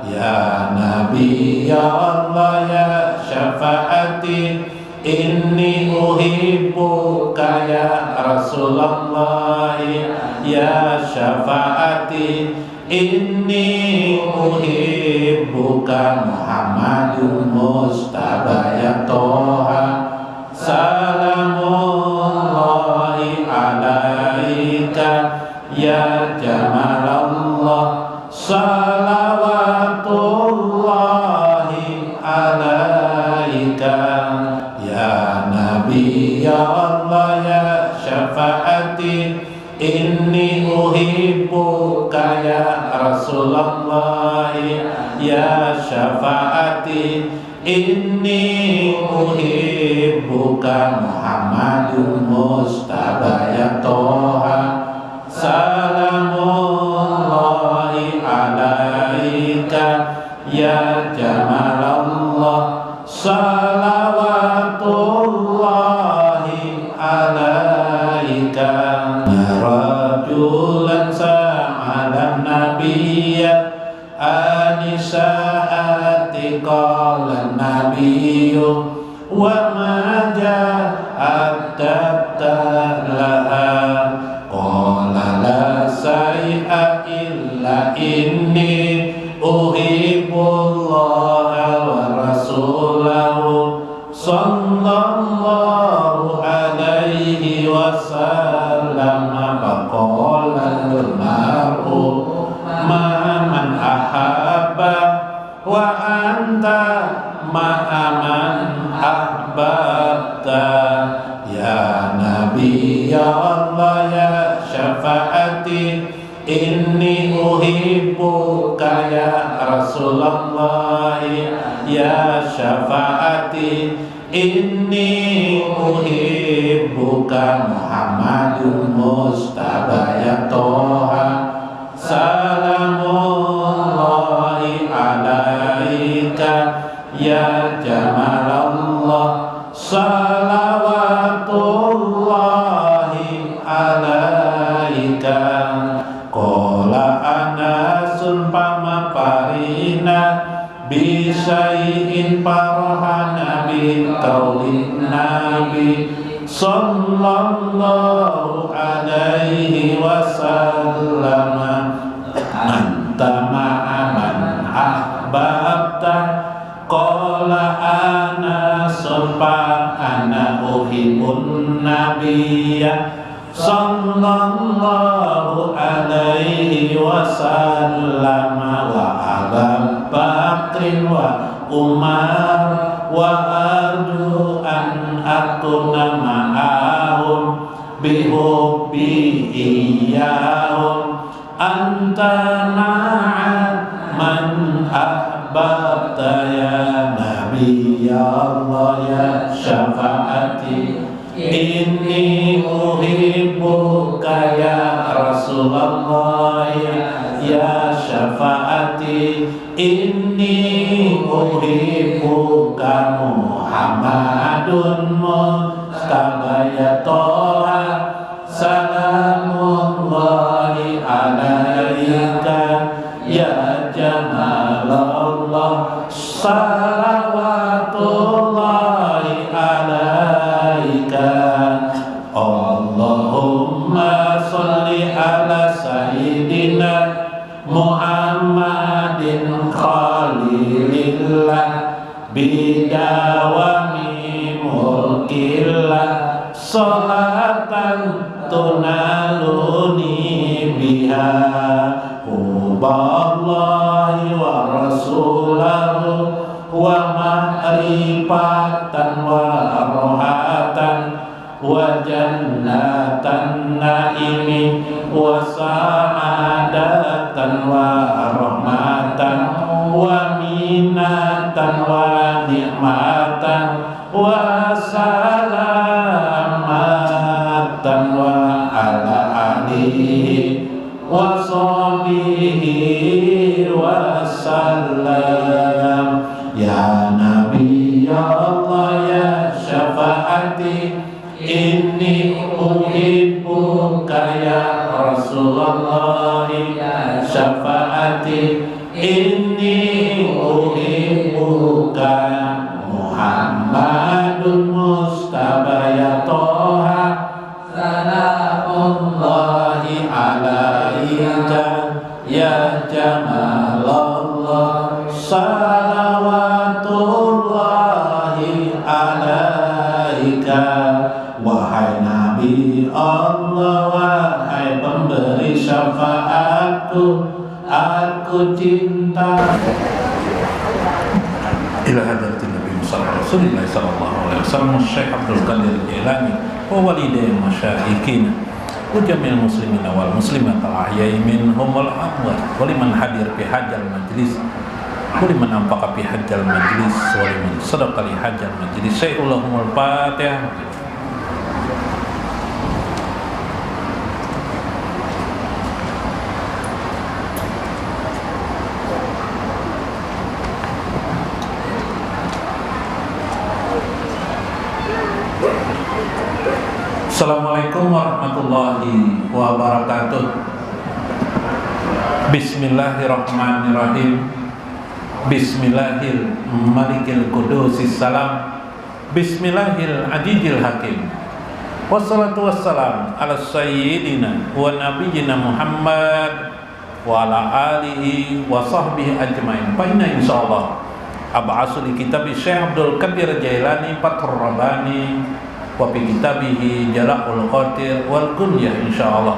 ya Nabi ya Allah ya syafaati, inni uhibbuka ya Rasulullah ya syafaati, inni uhibbuka Muhammadun Mustafa ya Toha, salamullahi alaika ya Jamalallah, salawatullahi alaika ya Nabi ya Allah ya syafaati, inni uhibbuka ya Rasulullah ya syafaati, inni uhibbuka Muhammadun Mustafa ya Toha, salamullahi alaika ya Jamalallah, salawatullahi alaika rajulan sa'alan nabiyya anisaati qala nabiyyu wa ma ja'attalaha qala la say'a illa inni uhibbullaha wa rasulahu sallallahu alaihi wasallam, faqala al-mar'u man ahabba wa anta man ahbabta, ya Nabi ya Allah ya syafaati, inni uhibbuka ya Rasulullah ya syafaati, inni uhibbuka Muhammadun Mustafa ya Toha, salamullahi alaika ya Jamalallah, salawatullahi alaika qala anasun pamaparina bisai'in parhana bi qaulin nabi sallallahu alaihi wasallam, anta ma'aman ahbabta qala ana sulfa ana uhibbun nabiyya sallallahu alaihi wasallam wa Abu Bakrin wa Umar wa arju an akuna ma'ahum bihubbi iyahum anta ma'at man ahbabta ya Nabi ya Allah ya syafaati, inni uhibbuka ya Rasulullah ya syafaati, inni uhibbuka Muhammadun Mustafa ya Toha, salamullahi alaika ya Jamalallah, salawatullahi alaika, Allahumma salli ala sayyidina Muhammadin khalilillah bidawami mulkillah, salatan tunaluni biha huballahi wa rasulahu wa ma'rifatan wa rohatan wa jannatan naimi wa sa'adatan wa rahmatan wa minatan wa ni'matan wa salamatan wa ala alihi wa sahbihi wa sallam, ya Nabi ya Allah ya syafaati, inni uhibbuka ya Rasulullah ya syafaati, inni uhibbuka Muhammadun Mustafa ya Toha salamullahi alaika ya Jamalallah salawatullahi alaika. Wahai Nabi Allah, wahai pemberi syafaatku, aku cinta. Ila hadratin Nabi Rasulullah sallallahu alaihi wasallam Syekh Abdul Qadir Jailani wa walidayhi masyaikhina wa jami'il muslimin wal muslimat al-ahya'i minhum wal amwat wa liman hadir fi hajjal majlis wa liman anfaqa fi hajjal majlis wa liman sadaqa li hajjal majlis. Sayyidul Fatihah. Assalamualaikum warahmatullahi wabarakatuh. Bismillahirrahmanirrahim. Bismillahil malikil qudusis salam. Bismillahil adidil hakim. Wassalatu wassalam ala sayyidina wa nabiyyina Muhammad wa ala alihi wa sahbihi ajmain. Fa inna insyaallah ab'asu li kitab Syekh Abdul Qadir Jailani Fathur Rabbani wa fi kitabihi Jala'ul Qadir wal Kunyah insyaallah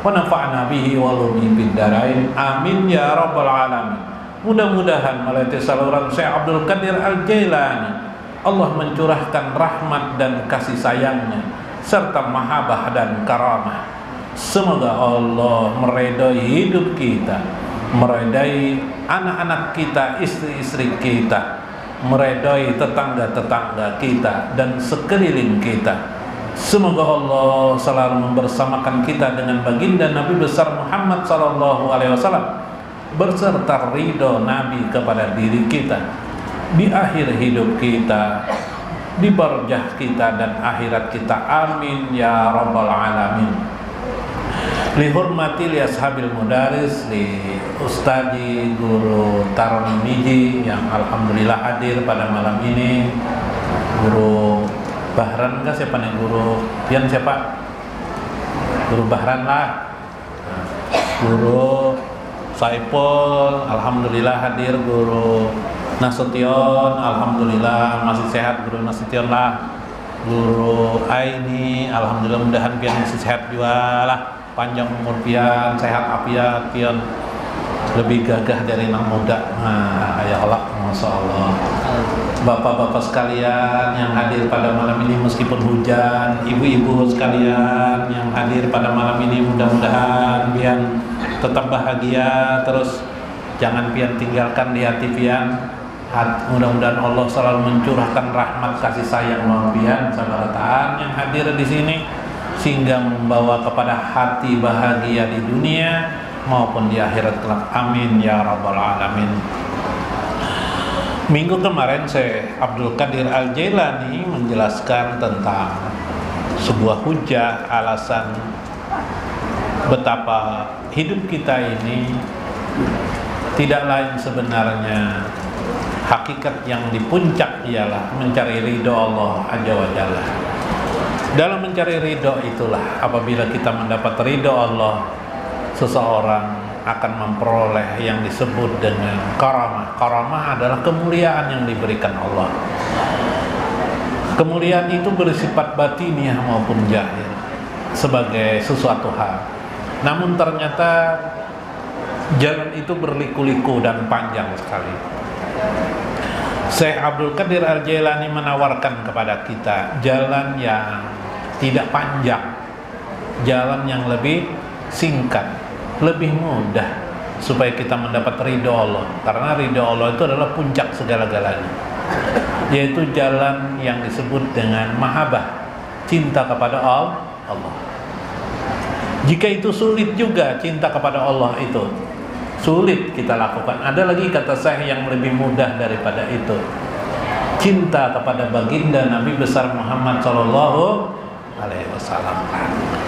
wa nafa'na bihi wa lumi bid darain amin ya rabbal alamin. Mudah-mudahan melalui saluran Syekh Abdul Qadir Al-Jailani Allah mencurahkan rahmat dan kasih sayangnya serta mahabbah dan karamah. Semoga Allah meridai hidup kita, meridai anak-anak kita, istri-istri kita, meredai tetangga-tetangga kita dan sekeliling kita. Semoga Allah selalu membersamakan kita dengan baginda Nabi besar Muhammad sallallahu alaihi wasallam berserta ridho Nabi kepada diri kita di akhir hidup kita, di barjah kita dan akhirat kita. Amin ya rabbal alamin. Lihurmati li ashabil mudaris li Ustadi Guru Tarmiji yang alhamdulillah hadir pada malam ini. Guru Bahran enggak, siapa nih Guru Pian, siapa? Guru Bahran lah. Guru Saipul alhamdulillah hadir. Guru Nasution alhamdulillah masih sehat. Guru Nasution lah. Guru Aini alhamdulillah mudahan Pian masih sehat juga lah, panjang umur pian, sehat afiat pian, lebih gagah dari anak muda. Nah, ya Allah, masya Allah. Bapak-bapak sekalian yang hadir pada malam ini meskipun hujan, ibu-ibu sekalian yang hadir pada malam ini, mudah-mudahan pian tetap bahagia terus, jangan pian tinggalkan di hati pian. Mudah-mudahan Allah selalu mencurahkan rahmat kasih sayang luar pian sabarataan yang hadir di sini, sehingga membawa kepada hati bahagia di dunia maupun di akhirat kelak. Amin ya rabbal alamin. Minggu kemarin Syekh Abdul Qadir Al-Jailani menjelaskan tentang sebuah hujah alasan betapa hidup kita ini tidak lain sebenarnya hakikat yang di puncak ialah mencari ridho Allah Azza wa Jalla. Dalam mencari ridho itulah apabila kita mendapat ridho Allah, seseorang akan memperoleh yang disebut dengan karamah. Karamah adalah kemuliaan yang diberikan Allah. Kemuliaan itu bersifat batiniah maupun zahir sebagai sesuatu hal. Namun ternyata jalan itu berliku-liku dan panjang sekali. Syekh Abdul Qadir Al-Jailani menawarkan kepada kita jalan yang tidak panjang, jalan yang lebih singkat, lebih mudah supaya kita mendapat ridho Allah. Karena ridho Allah itu adalah puncak segala-galanya, yaitu jalan yang disebut dengan mahabbah, cinta kepada Allah. Jika itu sulit juga cinta kepada Allah itu sulit kita lakukan, ada lagi kata Syekh yang lebih mudah daripada itu, cinta kepada baginda Nabi besar Muhammad sallallahu alaihi wasallam.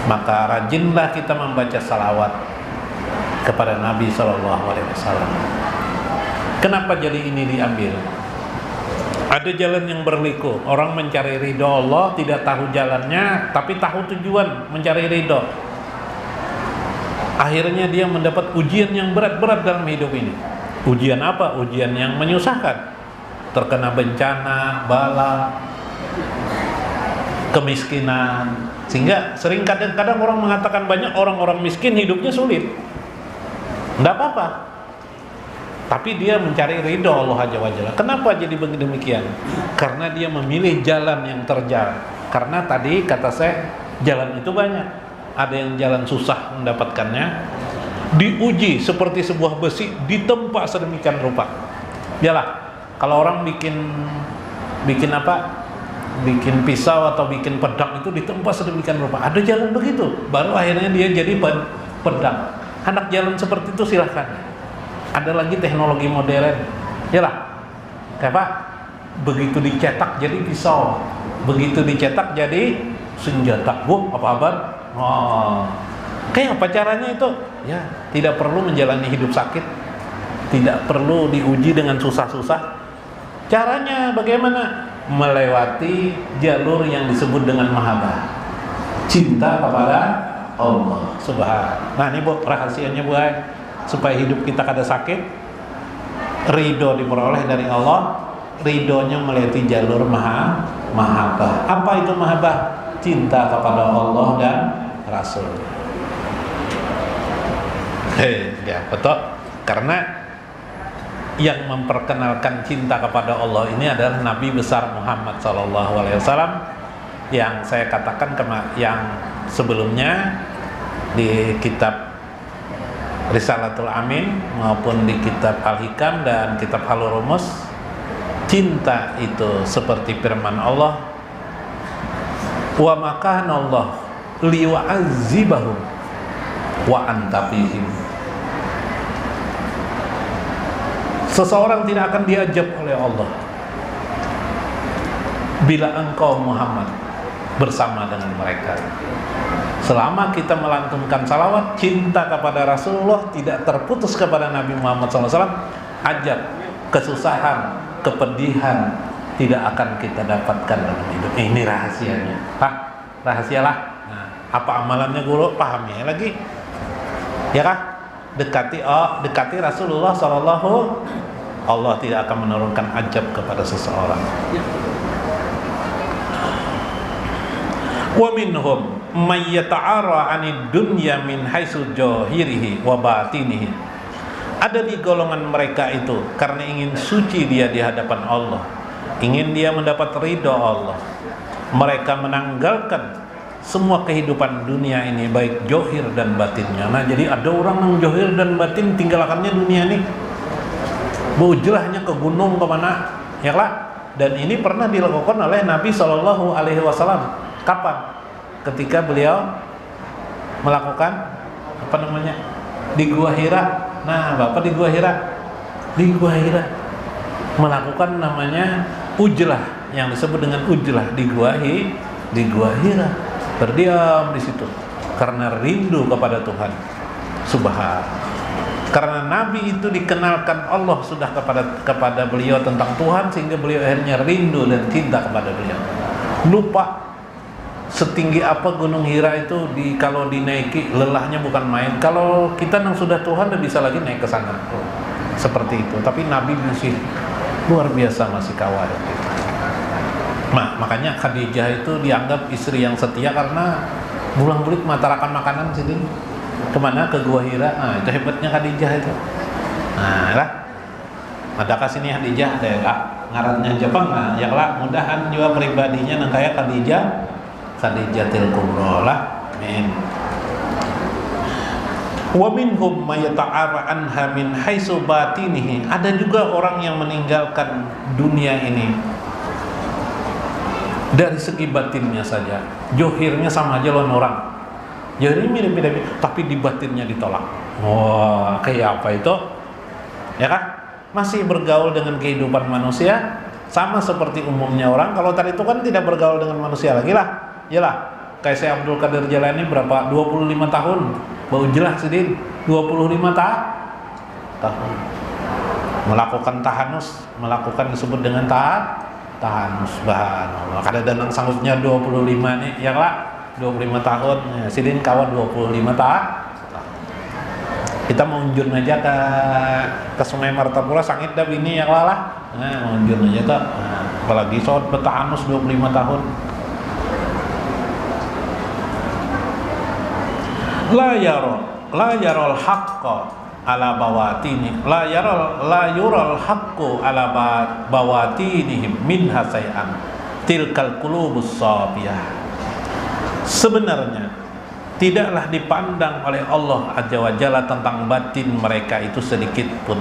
Maka rajinlah kita membaca salawat kepada Nabi sallallahu alaihi wasallam. Kenapa jadi ini diambil? Ada jalan yang berliku. Orang mencari ridho Allah, tidak tahu jalannya, tapi tahu tujuan mencari ridho. Akhirnya dia mendapat ujian yang berat-berat dalam hidup ini. Ujian apa? Ujian yang menyusahkan. Terkena bencana, bala, kemiskinan. Sehingga sering kadang-kadang orang mengatakan banyak orang-orang miskin hidupnya sulit. Tidak apa-apa. Tapi dia mencari ridho Allah Azza wa Jalla. Kenapa jadi demikian? Karena dia memilih jalan yang terjal. Karena tadi kata saya, jalan itu banyak. Ada yang jalan susah mendapatkannya, diuji seperti sebuah besi, ditempa sedemikian rupa. Yalah, kalau orang bikin apa? Bikin pisau atau bikin pedang itu ditempa sedemikian rupa. Ada jalan begitu, baru akhirnya dia jadi pedang. Anak jalan seperti itu silahkan. Ada lagi teknologi modern, yalah, apa? Begitu dicetak jadi pisau, begitu dicetak jadi senjata. Apa kabar? Oh, kayak apa caranya itu? Ya, tidak perlu menjalani hidup sakit, tidak perlu diuji dengan susah-susah. Caranya bagaimana? Melewati jalur yang disebut dengan mahabbah, cinta kepada Allah Subhanahu. Nah, ini Bu, rahasianya Bu, supaya hidup kita kada sakit, ridho diperoleh dari Allah, ridhonya melewati jalur mahabbah. Apa itu mahabbah? Cinta kepada Allah dan Rasul. Ya betul. Karena yang memperkenalkan cinta kepada Allah ini adalah Nabi besar Muhammad SAW, yang saya katakan yang sebelumnya di kitab Risalatul Amin maupun di kitab Al-Hikam dan kitab Halul Rumus. Cinta itu seperti firman Allah, wa makana Allah liyu'azzibahum wa anta fihim. Seseorang tidak akan diazab oleh Allah bila engkau Muhammad bersama dengan mereka. Selama kita melantunkan salawat, cinta kepada Rasulullah tidak terputus kepada Nabi Muhammad SAW, azab, kesusahan, kepedihan tidak akan kita dapatkan dalam hidup. Ini rahasianya. Rahasialah. Nah, apa amalannya guru? Pahami lagi. Ya kah? Dekati Rasulullah SAW. Allah tidak akan menurunkan azab kepada seseorang. Wa minhum may yata'ara 'anid dunya min haitsu zahirihi wa batinihi. Ada di golongan mereka itu karena ingin suci dia di hadapan Allah, ingin dia mendapat ridha Allah, mereka menanggalkan semua kehidupan dunia ini, baik johir dan batinnya. Nah, jadi ada orang yang johir dan batin tinggalkannya dunia ini, bujlahnya ke gunung kemana, ya lah. Dan ini pernah dilakukan oleh Nabi SAW. Kapan? Ketika beliau melakukan di Gua Hira. Nah, Bapak di Gua Hira, melakukan namanya ujlah, yang disebut dengan ujlah di Gua Hira. Berdiam di situ karena rindu kepada Tuhan Subhanahu. Karena Nabi itu dikenalkan Allah sudah kepada beliau tentang Tuhan, sehingga beliau akhirnya rindu dan cinta kepada beliau. Lupa setinggi apa Gunung Hira itu, kalau dinaiki lelahnya bukan main. Kalau kita yang sudah Tuhan udah bisa lagi naik ke sana. Seperti itu. Tapi Nabi masih luar biasa, masih kawal gitu. Nah, makanya Khadijah itu dianggap istri yang setia karena bulang-bulik matarakan makanan sini. Kemana? Ke Gua Hira. Nah, itu hebatnya Khadijah itu. Nah, lah. Adakah sini Khadijah? Ada ngarannya Jepang. Nah, ya lah, mudahan juga pribadinya nang kayak Khadijatil Kubra lah. Amin. Wa minhum may yata'ara anha min haitsu batinihi. Ada juga orang yang meninggalkan dunia ini dari segi batinnya saja. Johirnya sama aja lawan orang. Johirnya mirip-mirip, tapi di batinnya ditolak. Wah, kayak apa itu? Ya kan? Masih bergaul dengan kehidupan manusia, sama seperti umumnya orang. Kalau tadi itu kan tidak bergaul dengan manusia lagi lah. Yalah, kayak saya Abdul Qadir Jalani berapa? 25 tahun. Bau jelas sedih. 25 tahun. melakukan tahanus, melakukan disebut dengan tahanus. Subhanallah. Kada danang sanggupnya 25 nih, ya lah 25 tahun. Ya, sidin kawan 25 tahun. Kita mau unjun aja ke Sungai Martapura sangit dah bini ya lah. Nah, unjun aja tak. Nah, apalagi soal bertahanus 25 tahun. La yarol haqqa ala bawatini la yural haqqu ala bawatinihim min hasai'an tilkal qulubus safiyah. Sebenarnya tidaklah dipandang oleh Allah Azza wa Jalla tentang batin mereka itu sedikit pun.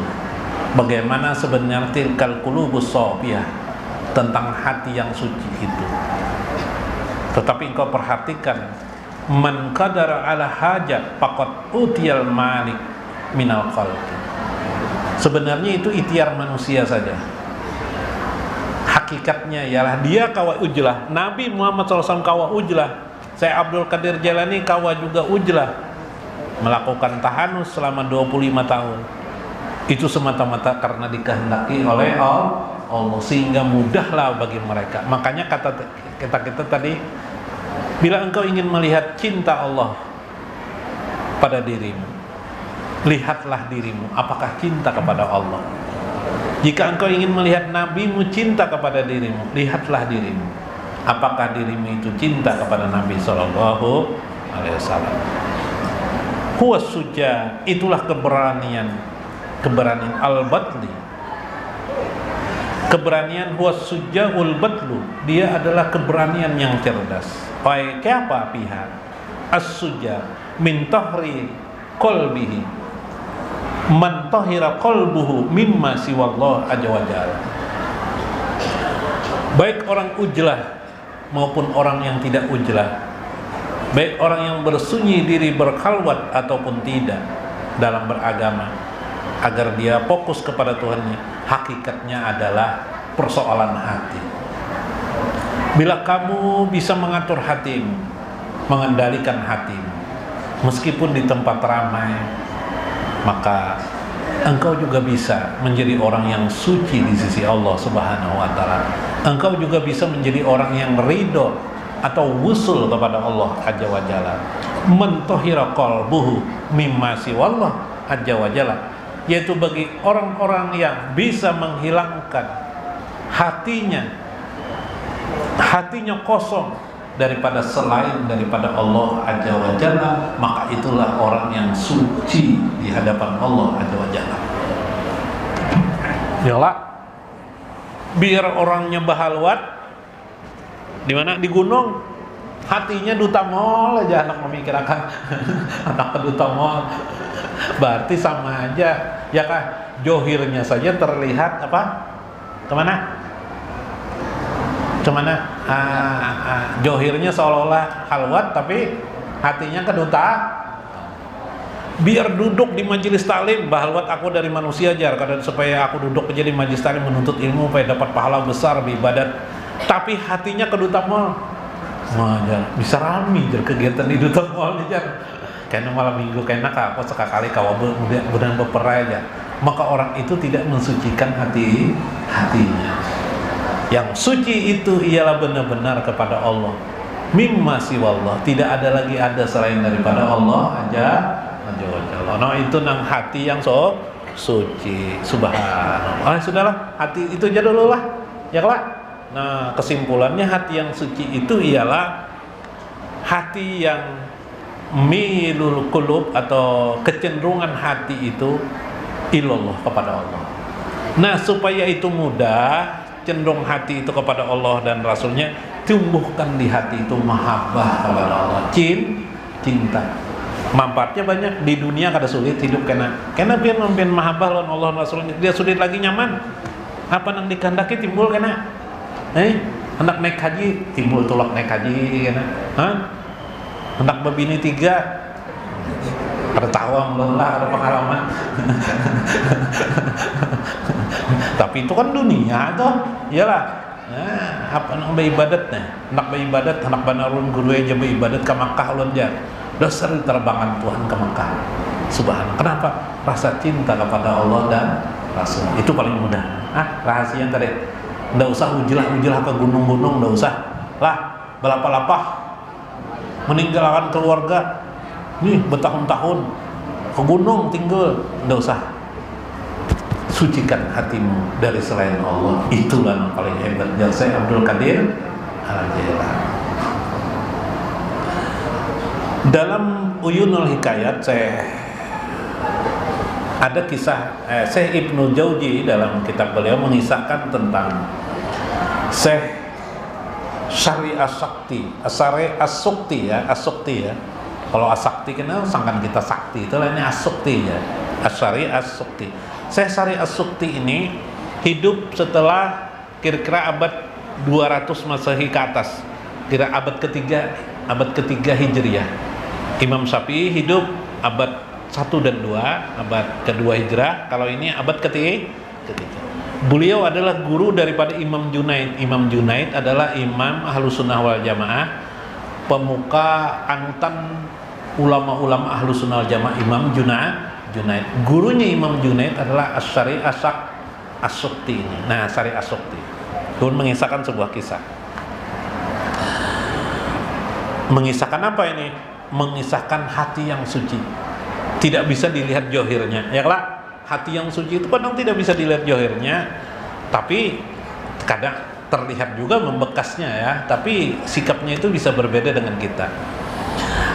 Bagaimana sebenarnya tilkal qulubus safiyah, tentang hati yang suci itu. Tetapi engkau perhatikan, man qadara ala hajat faqad utiyal malik minal khalqi. Sebenarnya itu ikhtiar manusia saja. Hakikatnya ialah dia kawa ujlah. Nabi Muhammad SAW kawa ujlah. Saya Abdul Qadir Jailani kawa juga ujlah, melakukan tahanus selama 25 tahun. Itu semata-mata karena dikehendaki oleh Allah, sehingga mudahlah bagi mereka. Makanya kata kita tadi, bila engkau ingin melihat cinta Allah pada dirimu, lihatlah dirimu, apakah cinta kepada Allah. Jika engkau ingin melihat nabimu cinta kepada dirimu, lihatlah dirimu, apakah dirimu itu cinta kepada Nabi SAW. Huwa suja, itulah keberanian al-batli. Keberanian huwa sujaul batlu, dia adalah keberanian yang cerdas. Baik apa pihak as-suja min tahri qalbihi man tahira qalbuhu mimma siwallah azza wa jalla. Baik orang ujlah maupun orang yang tidak ujlah, baik orang yang bersunyi diri berkhalwat ataupun tidak dalam beragama, agar dia fokus kepada Tuhannya, hakikatnya adalah persoalan hati. Bila kamu bisa mengatur hatimu, mengendalikan hatimu, meskipun di tempat ramai, maka engkau juga bisa menjadi orang yang suci di sisi Allah Subhanahu wa Ta'ala. Engkau juga bisa menjadi orang yang ridho atau wusul kepada Allah Azza wa Jalla. Mentahira qalbuhu mimma siwallah Azza wa Jalla, yaitu bagi orang-orang yang bisa menghilangkan hatinya kosong daripada selain daripada Allah Azza wa Jalla, maka itulah orang yang suci di hadapan Allah Azza wa Jalla. Yalah, biar orangnya bahalwat di mana, di gunung, hatinya duta mall aja anak memikirkan anak duta mall, berarti sama aja ya kah? Johirnya saja terlihat apa? Kemana? Johirnya seolah-olah halwat, tapi hatinya keduta. Biar duduk di majelis taklim, bahalwat aku dari manusia jar, karena supaya aku duduk aja di majelis taklim menuntut ilmu supaya dapat pahala besar beribadat, tapi hatinya keduta mal. Bisa rame jar kegiatan di duta mal jar. Karena malam minggu kena aku sekali kawabe kemudian beperai aja. Maka orang itu tidak mensucikan hatinya. Yang suci itu ialah benar-benar kepada Allah. Mimma siwallah, tidak ada lagi selain daripada Allah aja. Nah itu nang hati yang suci. Subhanallah. Sudahlah, hati itu aja dulu lah. Ya lah. Nah, kesimpulannya hati yang suci itu ialah hati yang milul qulub, atau kecenderungan hati itu ilallah, kepada Allah. Nah, supaya itu mudah, cenderung hati itu kepada Allah dan Rasulnya, tumbuhkan di hati itu mahabbah kepada Allah, cinta. Manfaatnya banyak di dunia. Kada sulit hidup karena biar memimpin mahabbah lawan Allah dan Rasulnya, dia sulit lagi nyaman. Apa nang dikehendaki timbul kena. Hendak naik haji timbul tulak naik haji kena. Hendak berbini 3 ada tahu lah, ada pengalaman. Tapi itu kan dunia tuh, iyalah. Apa nak beribadat nih? Nak beribadat, hendak banarun guru aja beribadat ke Makkah ulun jar. Dasar terbangan Tuhan ke Makkah. Subhanallah. Kenapa? Rasa cinta kepada Allah dan langsung. Itu paling mudah. Rahasia tadi. Nggak usah ujilah ke gunung-gunung, nggak usah. Lah, balapah-lapah meninggalkan keluarga. Nih bertahun-tahun ke gunung tinggal, nggak usah. Sucikan hatimu dari selain Allah. Itulah yang paling hebat. Jadi saya Abdul Qadir Al-Jailani. Dalam Uyunul Hikayat saya ada kisah Syekh Ibnu Jauzi dalam kitab beliau mengisahkan tentang Syekh Syari As-Sakti, As-Sukti ya. Kalau As-Sakti kan sangkan kita sakti, itu lainnya As-Sukti ya. Syari As-Sukti. Syekh Syari As-Sukti ini hidup setelah kira-kira abad 200 Masehi ke atas. Kira abad ketiga Hijriah. Imam Syafi'i hidup abad 1 dan 2, abad kedua Hijrah. Kalau ini abad ketiga. Beliau adalah guru daripada Imam Junaid. Imam Junaid adalah imam Ahlus Sunnah wal Jamaah, pemuka anutan ulama-ulama Ahlus Sunnah wal Jamaah, Imam Junaid. Gurunya Imam Junaid adalah Syari As-Sukti ini. Nah, Syari As-Sukti. Kemudian mengisahkan sebuah kisah. Mengisahkan apa ini? Mengisahkan hati yang suci. Tidak bisa dilihat johirnya. Ya lah, hati yang suci itu kadang tidak bisa dilihat johirnya, tapi kadang terlihat juga membekasnya ya. Tapi sikapnya itu bisa berbeda dengan kita.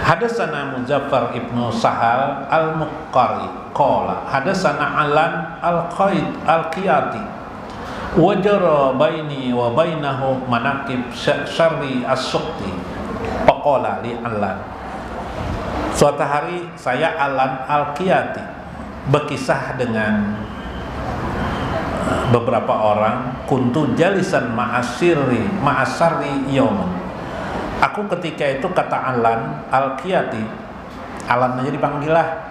Hadatsana Muzaffar ibnu Sahal al-Muqqari qala hadatsana Alan al-Qaid al-Qiyati wajara baini wa bainahu manaqib Syari As-Sukti faqala li Alan. Suatu hari saya Alan Al-Qiyati berkisah dengan beberapa orang, kuntu jalisan ma'asari yauman. Aku ketika itu kata Alan Al-Qiyati, Alan aja dipanggil lah.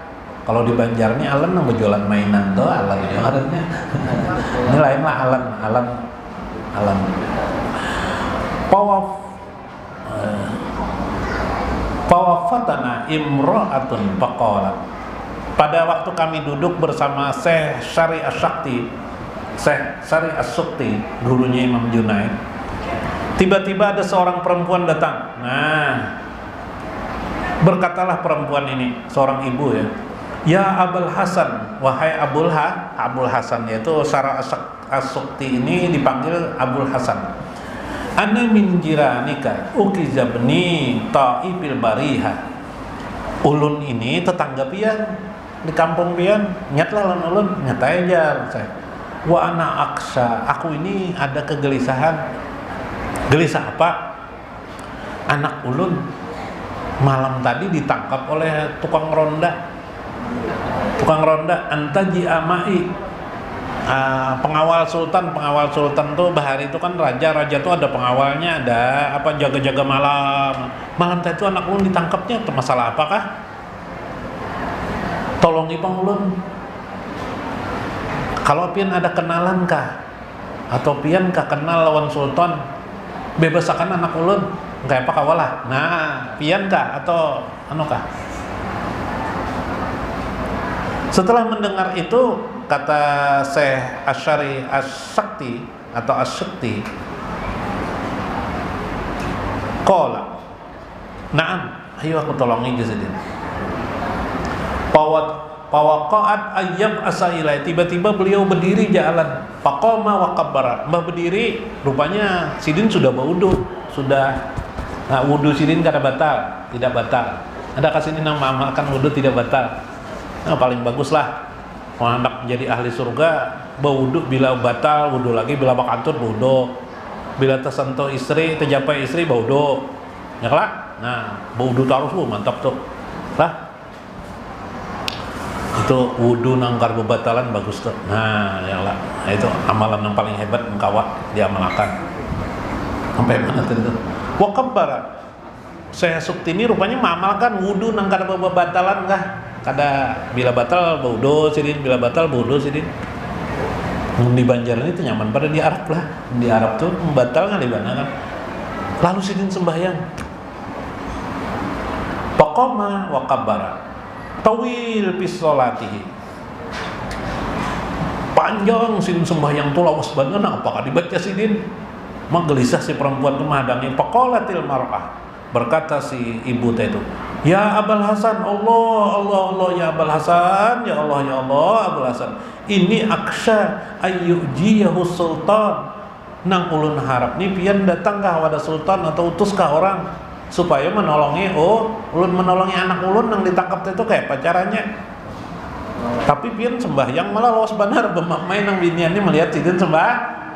Kalau di Banjar nih Alan nang berjualan mainan tuh Alan ya orangnya. Ini lain lah Alan. Fawafatana imra'atun faqalat. Pada waktu kami duduk bersama Syekh Syari As-Sukti, gurunya Imam Junaid, tiba-tiba ada seorang perempuan datang. Nah, berkatalah perempuan ini, seorang ibu ya, ya Abul Hasan, wahai Abul Hasan, yaitu Syari As-Sukti ini dipanggil Abul Hasan. Ana min jiranika ukizabni ta'ibil bariha. Ulun ini tetangga pian di kampung pian, nyatlah ulun nyatai aja saya. Wa ana aksa, aku ini ada kegelisahan. Gelisah apa? Anak ulun malam tadi ditangkap oleh tukang ronda antaji amai. Pengawal sultan tuh bahari itu kan raja tuh ada pengawalnya, ada apa jaga-jaga malam tadi itu anak ulun ditangkapnya. Masalah apakah? Tolong ipang ulun, kalau pian ada kenalan kah atau pian kah kenal lawan sultan, bebasakan anak ulun kayak apa kawalah. Nah, pian kah atau anu kah? Setelah mendengar itu, kata Syekh Asyari As-Sakti atau As-Sukti, qala, na'am, ayo aku tolongi jazidin. Pawaqa'at ayyab asailai, tiba-tiba beliau berdiri jalan. Faqama wa kabbara, mbah berdiri, rupanya sidin sudah berwudu, sudah. Nah, wudu sidin kada batal, tidak batal. Ada kasih ini nama amalkan wudu tidak batal. Nah, paling bagus lah. Kalau hendak menjadi ahli surga, berwudu bila batal, wudu lagi bila bakantut wudu. Bila tersentuh istri, terjapai istri, berwudu. Ya lah. Nah, berwudu terus mantap tuh. Lah. Itu wudu nangkar bebatalan bagus tuh. Nah, ya lah. Nah, itu amalan yang paling hebat engkawak diamalkan. Sampai mana tadi tuh? Wa kabbara. Syekh Sukti ini rupanya mengamalkan wudu nangkar bebatalan kah? Kada bila batal baudo sidin, bila batal baudo sidin. Di Banjar ini tuh nyaman pada di Arab lah. Di Arab tuh batal kan di mana kan. Lalu sidin sembahyang. Faqama wa kabbara. Tawil fi sholatihi. panjang sidin sembahyang tuh lawas banana apakah dibaca sidin? Menggelisah si perempuan itu menghadangi. Faqalatil mar'ah, berkata si ibu teh itu, ya Abul Hasan, Allah ya Abul Hasan, ya Allah Abul Hasan, ini aksha ayyujiyahu sultan, nang ulun harap nih pian datang kah wada sultan atau utus kah orang supaya menolongi ulun menolongi anak ulun nang ditangkap itu kayak pacarannya. Tapi pian sembahyang malah lawas benar bemamai nang binian ini melihat sidin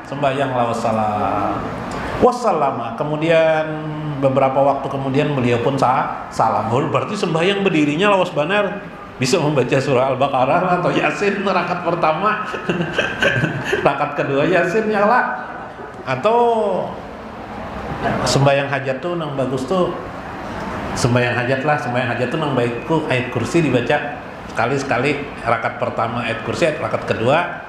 sembahyang lawas salam. Wassalama, kemudian beberapa waktu kemudian beliau pun salam. Berarti sembahyang berdirinya lawas benar, bisa membaca surah Al-Baqarah atau Yasin rakaat pertama, rakaat kedua Yasin ya lah. Atau sembahyang hajat tuh nang bagus tuh sembahyang hajat tuh nang baikku ayat kursi dibaca sekali rakaat pertama ayat kursi, rakaat kedua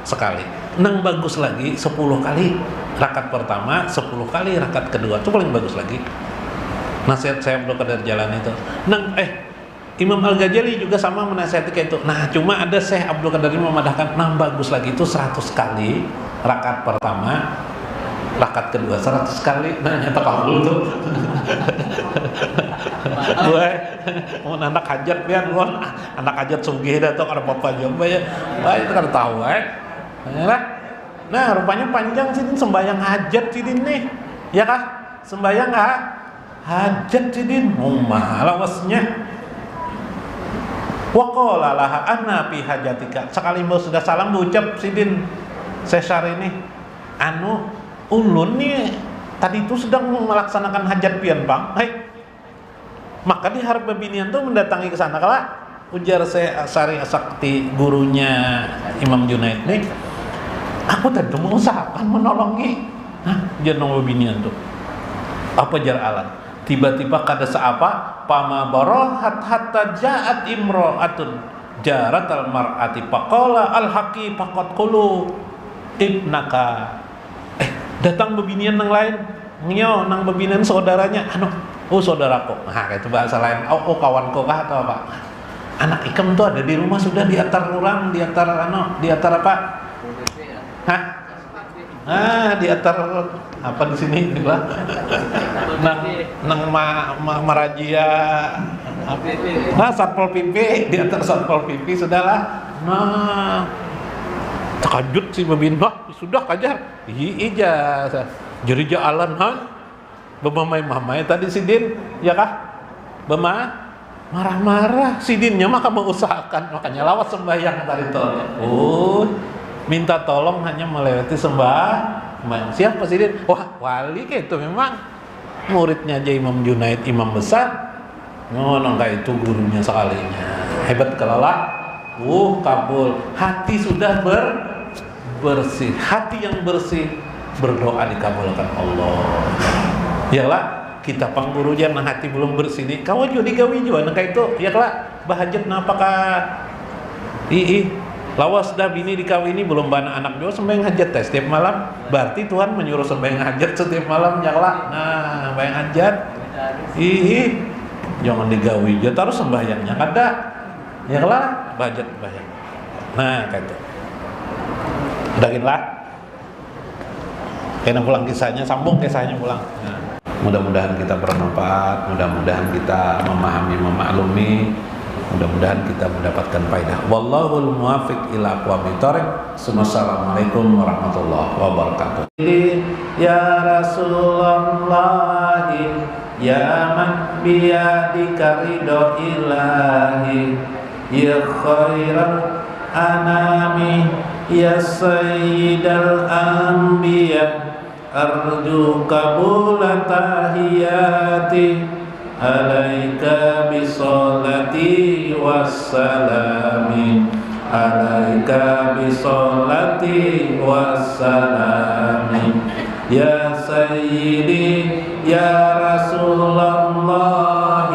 sekali. Nang bagus lagi 10 kali rakaat pertama, 10 kali rakaat kedua, itu paling bagus lagi. Nasihat saya Abdul Qadir Jalan itu. Imam Al-Ghazali juga sama menasihati kayak itu. Nah, cuma ada Syekh Abdul Qadir memadahkan, nah bagus lagi itu 100 kali rakaat pertama, rakaat kedua 100 kali. Nah, nyata kabul tuh. Gue mau anak hajat pian gua anak hajat sugih dah tuh ada papa coba ya. Itu kan tahu Nah, rupanya panjang sih sembahyang hajat sidin nih. Ya kah? Sembahyang hajat sidin. Malawasnya. Wa qala laha anna fi hajatika. Sekali mau sudah salam ucap sidin Sesar ini. Ulun nih tadi itu sedang melaksanakan hajat pian, Bang. Maka diharap babinian tuh mendatangi ke sana kala ujar saya Sari Sakti gurunya Imam Junaid nih. Aku tadi mengusahakan menolongi. Jangan babinian tuh. Apa jar alan? Tiba-tiba kada seapa pama barahat hatta ja'at imra'atun jaratal mar'ati faqala al-haqi faqad qulu ibnaka. Datang babinian nang lain. Nang babinian saudaranya saudaraku. Nah, itu bahasa lain. Kawanku kah atau apa? Anak ikam tuh ada di rumah sudah diantar orang, diantar apa? Diantar apa di sini juga? Nang marajia. Satpol PP, diantar Satpol PP sudahlah. Nah, terkejut si babin, sudah kajar. Iya, jadi jalan Bemamai tadi sidin, ya kah? Marah-marah sidinnya maka mengusahakan, makanya lawat sembahyang tadi itu. Minta tolong hanya melewati sembahyang. Siapa sidin? Wah, wali kayak itu memang muridnya aja Imam Junaid, imam besar. Kayak itu gurunya sekalinya. Hebat kelalah. Kabul. Hati sudah bersih. Hati yang bersih berdoa dikabulkan Allah. Yalah, kita panggurunya nah hati belum bersih nih. Kau juga digawi juga nah kayak itu. Yalah, bahajat napakah? Lawas dah bini dikawini belum bana anak juga sembahyang hajat setiap malam. Berarti Tuhan menyuruh sembahyang hajat setiap malam yalah. Nah, sembahyang hajat. Jangan digawi aja terus sembahyangnya kada. Yalah, bahajat sembahyang. Nah, kayak itu. Udahinlah. Kena pulang kisahnya, sambung kisahnya pulang. Nah, mudah-mudahan kita bermanfaat, mudah-mudahan kita memahami, memaklumi, mudah-mudahan kita mendapatkan faedah. Wallahul muwaffiq ila aqwamit thoriq. Assalamualaikum warahmatullahi wabarakatuh. Ya Rasulullah, ya man biyadika ridho ilahi, ya khairal anami, ya sayyidal anbiya, arju qabula tahiyati, alaika bisolati wassalami, alaika bisolati wassalami, ya sayyidi ya Rasulullah,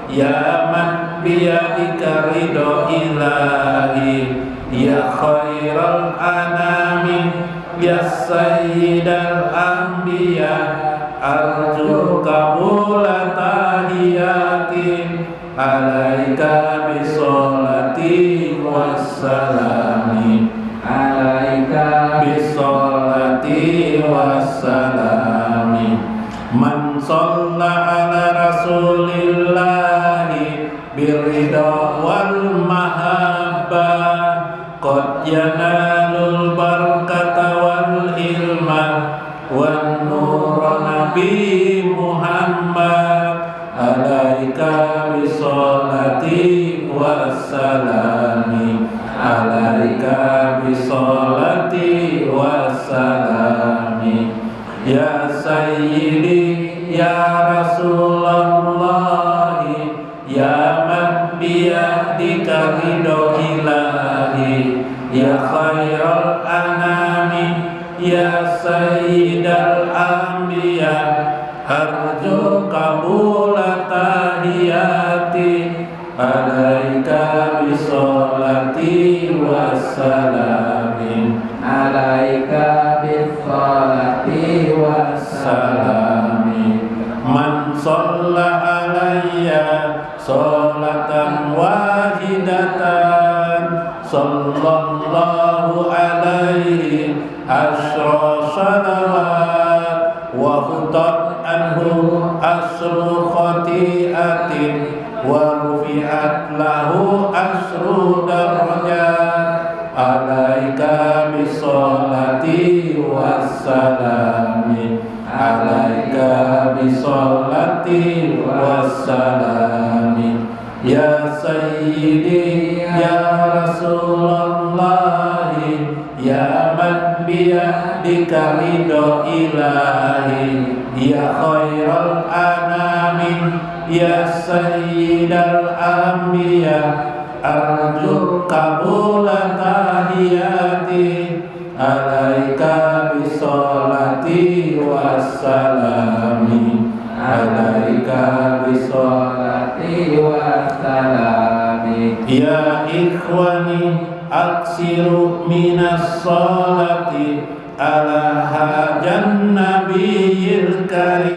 ya man biyadika ridho ilahi, ya khairal anami, ya sayyidal anbiya, arju qabula tahiyati, alaika bisolati wassalami. bisolati wassalami. Man shalla ala rasulillahi birridha wal mahabbah qad yanalul barakata wal ilma wan nura nabi Muhammad alaika bisolati wassalami alaika bisolati wassalami. Ya Sayyidi ya Rasulullah ya man biyadika ridho ilahi ya khairal anami ya sayyidal anbiya arju qabula tahiyati alaika bisolati wassalami alaika bisolati wassalami. Man shalla alayya sholatan wahidatan sallallahu alaihi asyra salawat wa khutat anhu asru khati'atin wa rufi'at lahu asru darajat alaika bisolati wassalami alaika bisolati wassalami. Ya Sayyidi ya Rasulullah ya man biyadika ridho ilahi ya khairal anami ya sayyidal anbiya arju qabula tahiyati alaika bisolati wassalami alaika bisolati wassalami. Ya ikhwani aksiru minas sholati ala hajan nabiyil karim.